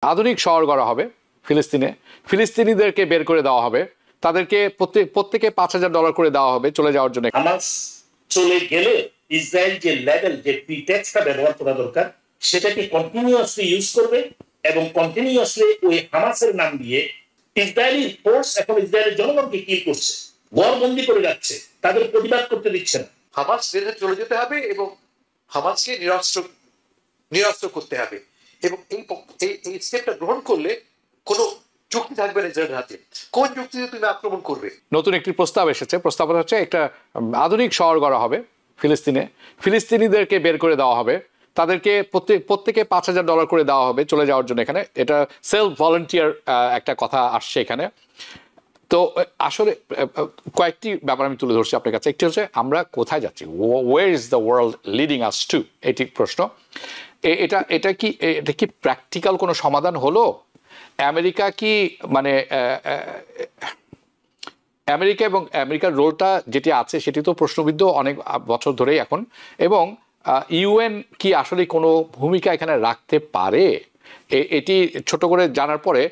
আধুনিক শহর গড়া হবে ফিলিস্তিনে, ফিলিস্তিনিদেরকে বের করে দেওয়া হবে, তাদেরকে প্রত্যেকে $5,000 করে দেওয়া হবে চলে যাওয়ার জন্য। হামাস চলে গেলে ইসরায়েল যে লেভেল যে প্রিটেক্সটা ব্যবহার করা দরকার সেটাকে কন্টিনিউয়াসলি ইউজ করবে এবং কন্টিনিউয়াসলি ওই হামাসের নাম দিয়ে ইসরায়েলি ফোর্স এখন ইসরায়েলের জনগণকে কিল করছে, ঘরবন্দি করে যাচ্ছে, তাদের প্রতিবাদ করতে দিচ্ছে না। হামাস বেঁধে চলে যেতে হবে এবং হামাসকে নিরস্ত্র করতে হবে এবং এই স্টেপটা গ্রহণ করলে কোনো যুক্তি থাকবে না ইসরায়েলের হাতে। কোন যুক্তিতে তুমি আক্রমণ করবে? নতুন একটি প্রস্তাব এসেছে, প্রস্তাবটা হচ্ছে একটা আধুনিক শহর গড়া হবে ফিলিস্তিনে, ফিলিস্তিনিদেরকে বের করে দেওয়া হবে, তাদেরকে প্রত্যেকে $5,000 করে দেওয়া হবে চলে যাওয়ার জন্য। এখানে এটা সেলফ ভলান্টিয়ার একটা কথা আসছে এখানে। তো আসলে কয়েকটি ব্যাপার আমি তুলে ধরছি আপনার কাছে। একটি হচ্ছে আমরা কোথায় যাচ্ছি, ওয়ের is the world leading us to, এটি প্রশ্ন। এটা কি প্র্যাকটিক্যাল কোনো সমাধান হলো? আমেরিকা কি মানে আমেরিকা এবং আমেরিকার রোলটা যেটি আছে সেটি তো প্রশ্নবিদ্ধ অনেক বছর ধরেই এখন, এবং ইউএন কি আসলে কোনো ভূমিকা এখানে রাখতে পারে? এটি ছোট করে জানার পরে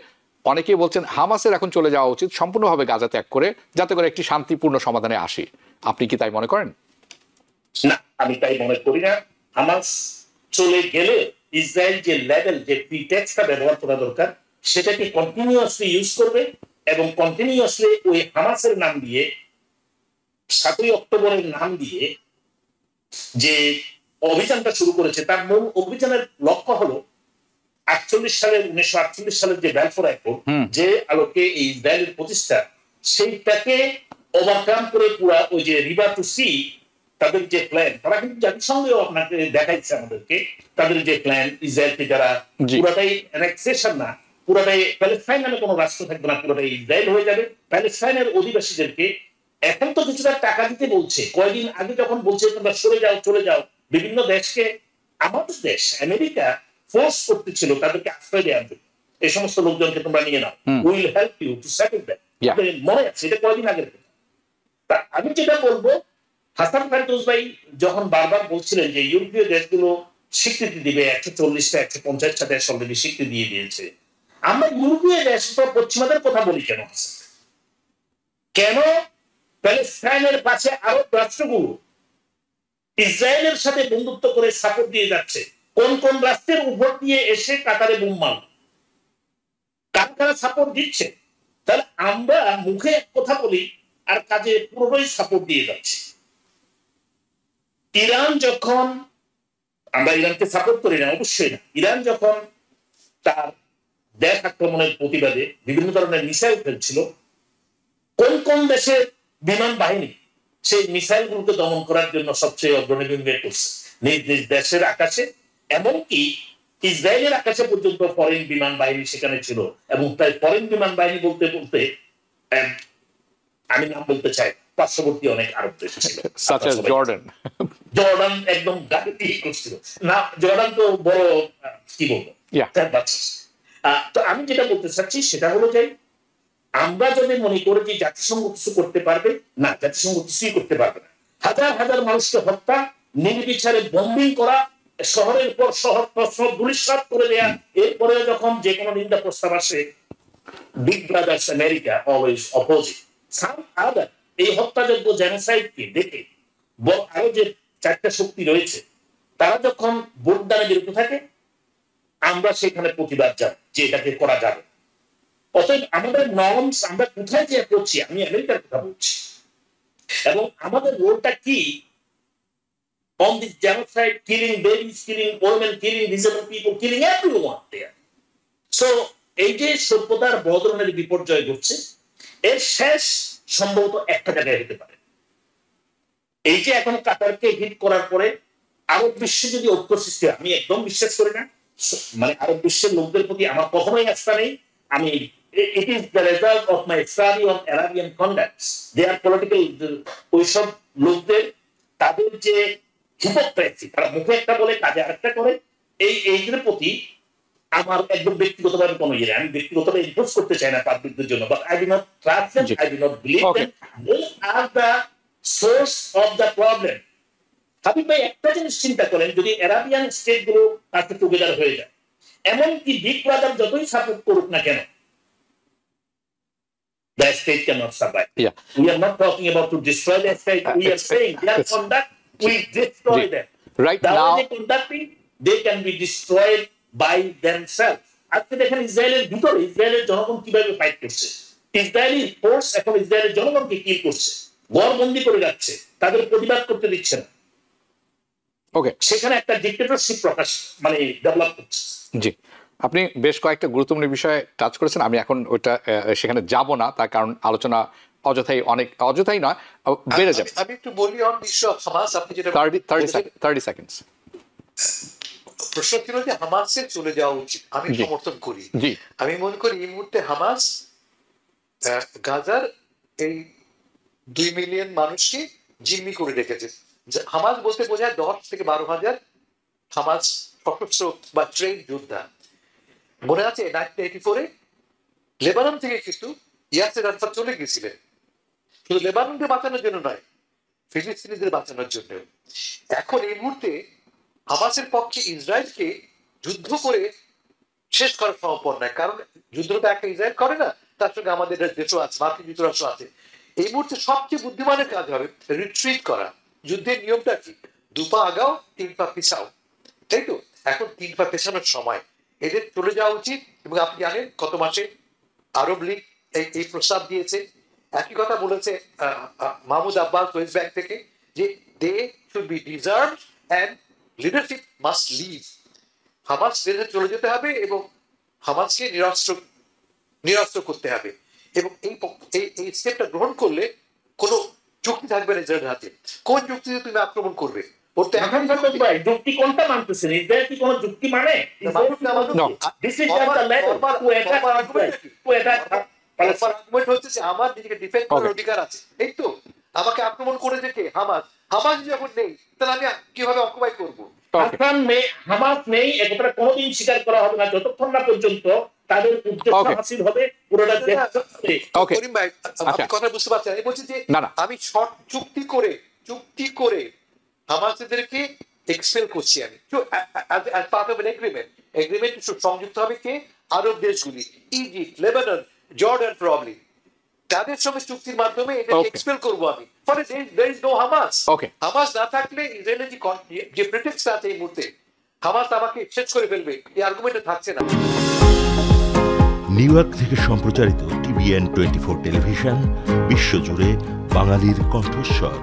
অনেকেই বলছেন হামাসের এখন চলে যাওয়া উচিত সম্পূর্ণভাবে গাজা ত্যাগ করে, যাতে করে একটি শান্তিপূর্ণ সমাধানে আসি। আপনি কি তাই মনে করেন? না, আমি তাই মনে করি না। হামাস চলে গেলে ইসরায়েল যে লেভেল যে প্রিটেক্সটা ব্যবহার করা দরকার সেটাকে কন্টিনিউয়াসলি ইউজ করবে এবং কন্টিনিউয়াসলি ওই হামাসের নাম দিয়ে 7ই অক্টোবরের নাম দিয়ে যে অভিযানটা শুরু করেছে তার মূল অভিযানের লক্ষ্য হলো 1948 সালের যে ব্যালফোর অ্যাকর্ড, যে আলোকে এই ইসরায়েলের প্রতিষ্ঠা, সেইটাকে ওভারকাম করে পুরা ওই যে রিভার টু সি তাদের যে প্ল্যান, তারা কিন্তু জাতিসংঘেও আপনাকে দেখাইছে আমাদেরকে তাদের যে প্ল্যান, ইসরায়েলকে যারা পুরাটাই অ্যানেক্সেশন না, পুরাটাই প্যালেস্টাইন নামে কোনো রাষ্ট্র থাকবে না, পুরাটাই ইসরায়েল হয়ে যাবে। প্যালেস্টাইনের অধিবাসীদেরকে এখন তো কিছুটা টাকা দিতে বলছে, কয়েকদিন আগে যখন বলছে তোমরা সরে যাও চলে যাও, বিভিন্ন দেশকে আমাদের দেশ আমেরিকা ফোর্স করতেছিল তাদেরকে আশ্রয় দেওয়ার জন্য, এই সমস্ত লোকজনকে তোমরা নিয়ে নাও, will help you to settle them. মনে আছে এটা কয়েকদিন আগের কথা। তা আমি যেটা বলবো, হাসান ফেরদৌস ভাই যখন বারবার বলছিলেন যে ইউরোপীয় দেশগুলো স্বীকৃতি দিবে, 140টা 150টা দেশ অলরেডি স্বীকৃতি দিয়ে দিয়েছে, আমরা ইউরোপীয় দেশ তো পশ্চিমাদের কথা বলি কেন? কেন প্যালেস্টাইনের পাশে আরব রাষ্ট্রগুলো ইসরায়েলের সাথে বন্ধুত্ব করে সাপোর্ট দিয়ে যাচ্ছে? কোন কোন রাষ্ট্রের উপর দিয়ে এসে কাতারে বোম মারল, কারা সাপোর্ট দিচ্ছে? তাহলে আমরা মুখে কথা বলি আর কাজে পুরোটাই সাপোর্ট দিয়ে যাচ্ছি। ইরান যখন, আমরা ইরানকে সাপোর্ট করি না অবশ্যই না, ইরান যখন তার দেশ আক্রমণের প্রতিবাদে বিভিন্ন ধরনের মিসাইল ফেলছিল, কোন কোন দেশের বিমান বাহিনী সেই মিসাইল গুলোকে দমন করার জন্য সবচেয়ে অগ্রণী ভূমিকা করছে? নিজ নিজ দেশের আকাশে, এমনকি ইসরায়েলের আকাশে পর্যন্ত ফরেন বিমান বাহিনী সেখানে ছিল। এবং তাই ফরেন বিমান বাহিনী বলতে বলতে আমি নাম বলতে চাই, পার্শ্ববর্তী অনেক আরব দেশ ছিল, জর্ডান একদম গাড়ি করছিল না, জর্ডান তো বড় কি বলবো। তো আমি যেটা বলতে চাচ্ছি সেটা হলো যে আমরা যদি মনে করি যে জাতিসংঘ কিছু করতে পারবে, না, জাতিসংঘ কিছুই করতে পারবে না। হাজার হাজার মানুষকে হত্যা, নির্বিচারে বম্বিং করা, শহরের পর শহর ধূলিসাৎ করে দেয়া, এরপরেও যখন যে কোনো নিন্দা প্রস্তাব আসে, big brothers America always opposite some other. এই হত্যাযোগ্য জেনোসাইডকে দেখে আরো যে 4টা শক্তি রয়েছে তারা যখন ভোটদানে বিরত থাকে, আমরা সেখানে প্রতিবাদ জানাই যে এটাকে করা যাবে। অতএব আমাদের নর্মস আমরা কোথায় যে করছি, আমি আমেরিকার কথা বলছি, এবং আমাদের রোলটা কি on this genocide, killing babies, killing women, killing disabled people, killing everyone there. So এই যে সভ্যতার বদলের বিপর্যয় ঘটছে, এর শেষ সম্ভবত একটা জায়গায় হতে পারে। এই যে এখন কাতারকে হিট করার পরে আরব বিশ্বে যদি ঐক্য সৃষ্টি হয়, আমি একদম বিশ্বাস করি না, মানে আরব বিশ্বের লোকদের প্রতি আমার কখনোই আস্থা নেই। আমি it is the result of my study on Arabian conducts. They are political, ওইসব লোকদের তাদের যে হিপোক্রেসি, তারা মুখে একটা বলে কাজে আরেকটা করে, এইগুলোর প্রতি আমার একদম ব্যক্তিগতভাবে কোনো ইয়ে, আমি ব্যক্তিগতভাবে ইনফোর্স করতে চাই না পাবলিকদের জন্য, but I do not trust them, I do not believe them, they are the source of the problem. Habib ভাই একটা জিনিস চিন্তা করেন, যদি আরাবিয়ান স্টেটগুলো কাছে টুগেদার হয়ে যায় এমনকি বিগ ব্রাদার যতই সাপোর্ট করুক না কেন, the state cannot survive. Yeah. We are not talking about to destroy the state. We are saying their conduct will destroy them. Right The now, way they conducting, they can be destroyed by themselves. আজকে দেখেন ইসরায়েলের ভিতরে ইসরায়েলের জনগণ কিভাবে fight করছে। Israeli force এখন ইসরায়েলের জনগণকে কিল করছে, ঘরবন্দি করে যাচ্ছে, তাদের প্রতিবাদ করতে দিচ্ছে না। ওকে, সেখানে একটা ডিক্টেটরশিপ প্রকাশ মানে ডেভেলপ করছে। জি, আপনি বেশ কয়েকটা গুরুত্বপূর্ণ বিষয়ে টাচ করেছেন। আমি এখন ওইটা সেখানে যাব না, তার কারণ আলোচনা অযথাই নয়, বেড়ে যাবে। আমি একটু বলি অন ইস্যু অফ হামাস, আপনি যেটা 30 সেকেন্ডস। প্রশ্ন ছিল যে হামাসের চলে যাওয়া উচিত, আমি সমর্থন করি। আমি মনে করি এই মুহূর্তে হামাস গাজার এই 2 মিলিয়ন মানুষকে জিম্মি করে রেখেছে। হামাস বলতে বোঝায় 10 থেকে 12,000 হামাস সশস্ত্র বা ট্রেন যোদ্ধা। মনে আছে 1984-এ লেবানন থেকে কিন্তু ইয়াসের আরাফাত চলে গেছিলেন, শুধু লেবাননকে বাঁচানোর জন্য নয়, ফিলিস্তিনিদের বাঁচানোর জন্য। এখন এই মুহূর্তে হামাসের পক্ষে ইসরায়েলকে যুদ্ধ করে শেষ করা সম্ভব নয়, কারণ যুদ্ধটা একটা ইসরায়েল করে না, তার সঙ্গে আমাদের দেশও আছে, মার্কিন যুক্তরাষ্ট্র আছে। এই মুহূর্তে সবচেয়ে বুদ্ধিমানের কাজ হবে রিট্রিট করা। যুদ্ধের নিয়মটা কি? 2 পা আগাও 3 পা পিছাও, তাই তো? এখন 3 পা পেছানোর সময়, এদের চলে যাওয়া উচিত। এবং আপনি জানেন গত মাসে আরব লীগ এই প্রস্তাব দিয়েছে, একই কথা বলেছে মাহমুদ আব্বাস ওয়েস্ট ব্যাংক থেকে, যে they should be deserved and leadership must leave. Hamas চলে যেতে হবে এবং হামাসকে নিরস্ত্র করতে হবে। এবং এই স্টেপটা গ্রহণ করলে কোনো যুক্তি থাকবে না ইসরায়েলের হাতে। কোন যুক্তিতে তুমি আক্রমণ করবে? যুক্তি কোনটা মানতেছেন? ইসরায়েল কি কোনো যুক্তি মানে? হচ্ছে যে আমার নিজেকে ডিফেন্ড করার অধিকার আছে, এই তো। আমাকে আক্রমণ করে যে কে? হামাস। হামাস যখন নেই, তাহলে আমি কিভাবে অকুপাই করবো? হামাস নেই এ কথাটা কোনোদিন স্বীকার করা হবে না যতক্ষণ না পর্যন্ত তাদের উদ্দেশ্য হাসিল হবে। পুরোটা করিম ভাই, আপনি কথা বুঝতে পারছেন? আমি বলছি যে আমি শর্ট চুক্তি করে হামাসদেরকে এক্সপেল করছি আমি, as part of an agreement সংযুক্ত হবে কে? আরব দেশগুলি, ইজিপ্ট, লেবানন, জর্ডান, প্রবলি। তাদের সঙ্গে চুক্তির মাধ্যমে এটাকে এক্সপেল করবো আমি। ফলে there is no Hamas. Hamas না থাকলে ইসরায়েলের যে প্রিটেক্সট আছে এই মুহূর্তে, হামাস আমাকে শেষ করে ফেলবে, এই আর্গুমেন্টে থাকছে না। নিউ ইয়র্ক থেকে সম্প্রচারিত TVN 24 টেলিভিশন, বিশ্বজুড়ে বাঙালির কণ্ঠস্বর।